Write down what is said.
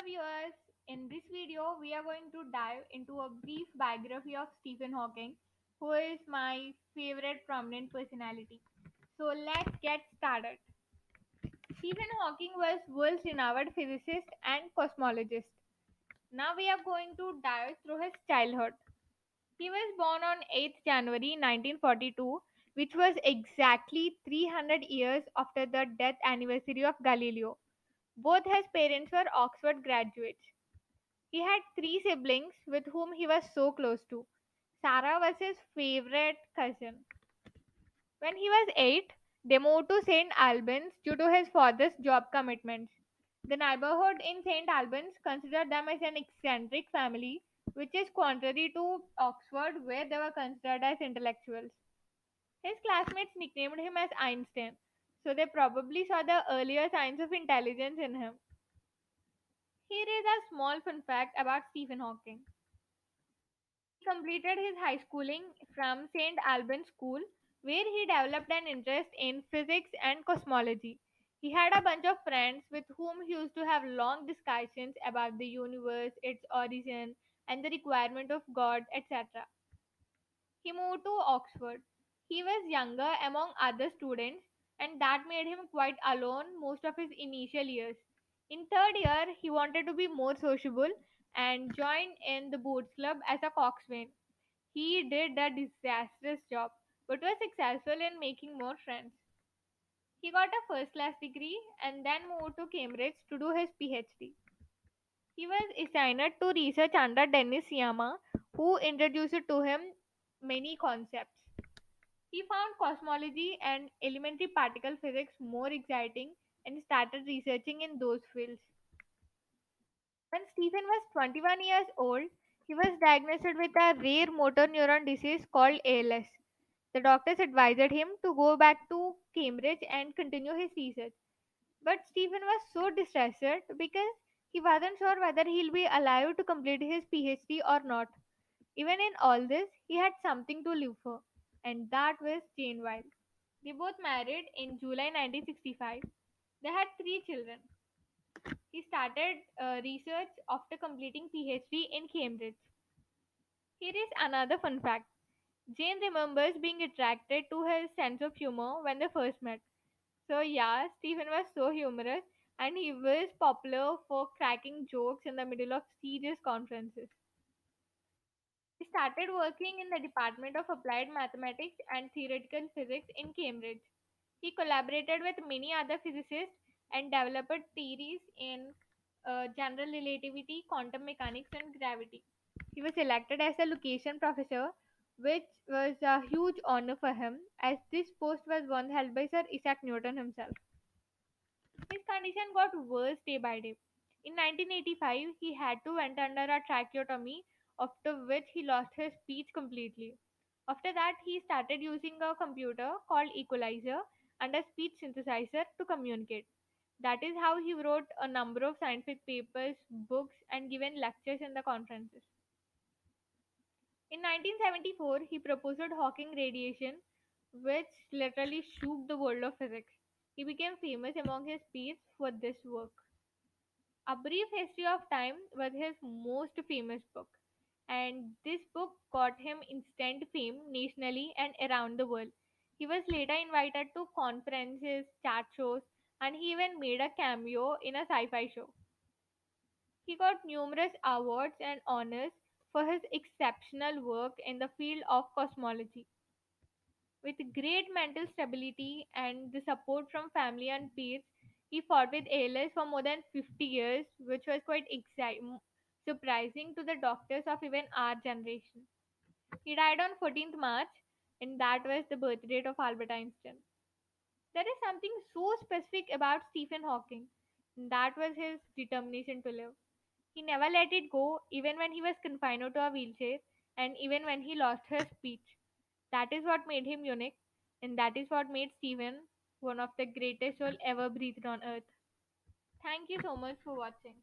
viewers. In this video, we are going to dive into a brief biography of Stephen Hawking, who is my favorite prominent personality. So let's get started. Stephen Hawking was world renowned physicist and cosmologist. Now we are going to dive through his childhood. He was born on 8th January 1942, which was exactly 300 years after the death anniversary of Galileo. Both his parents were Oxford graduates. He had three siblings with whom he was so close to. Sarah was his favorite cousin. When he was 8, they moved to St. Albans due to his father's job commitments. The neighborhood in St. Albans considered them as an eccentric family, which is contrary to Oxford, where they were considered as intellectuals. His classmates nicknamed him as Einstein, so they probably saw the earlier signs of intelligence in him. Here is a small fun fact about Stephen Hawking. He completed his high schooling from St. Albans School, where he developed an interest in physics and cosmology. He had a bunch of friends with whom he used to have long discussions about the universe, its origin, and the requirement of God, etc. He moved to Oxford. He was younger among other students, and that made him quite alone most of his initial years. In third year, he wanted to be more sociable and joined in the boats club as a coxswain. He did a disastrous job, but was successful in making more friends. He got a first class degree and then moved to Cambridge to do his PhD. He was assigned to research under Dennis Yama, who introduced to him many concepts. He found cosmology and elementary particle physics more exciting and started researching in those fields. When Stephen was 21 years old, he was diagnosed with a rare motor neuron disease called ALS. The doctors advised him to go back to Cambridge and continue his research. But Stephen was so distressed because he wasn't sure whether he'll be alive to complete his PhD or not. Even in all this, he had something to live for, and that was Jane Wilde. They both married in July 1965. They had three children. He started research after completing PhD in Cambridge. Here is another fun fact. Jane remembers being attracted to his sense of humor when they first met. So yeah, Stephen was so humorous and he was popular for cracking jokes in the middle of serious conferences. He started working in the Department of Applied Mathematics and Theoretical Physics in Cambridge. He collaborated with many other physicists and developed theories in general relativity, quantum mechanics, and gravity. He was elected as a location professor, which was a huge honor for him, as this post was once held by Sir Isaac Newton himself. His condition got worse day by day. In 1985, he had to went under a tracheotomy, after which he lost his speech completely. After that, he started using a computer called equalizer and a speech synthesizer to communicate. That is how he wrote a number of scientific papers, books, and given lectures in the conferences. In 1974, he proposed Hawking radiation, which literally shook the world of physics. He became famous among his peers for this work. A Brief History of Time was his most famous book, and this book got him instant fame nationally and around the world. He was later invited to conferences, chat shows, and he even made a cameo in a sci fi show. He got numerous awards and honors for his exceptional work in the field of cosmology. With great mental stability and the support from family and peers, he fought with ALS for more than 50 years, which was quite surprising to the doctors of even our generation. He died on 14th March, and that was the birth date of Albert Einstein. There is something so specific about Stephen Hawking, and that was his determination to live. He never let it go, even when he was confined to a wheelchair, and even when he lost his speech. That is what made him unique, and that is what made Stephen one of the greatest soul ever breathed on earth. Thank you so much for watching.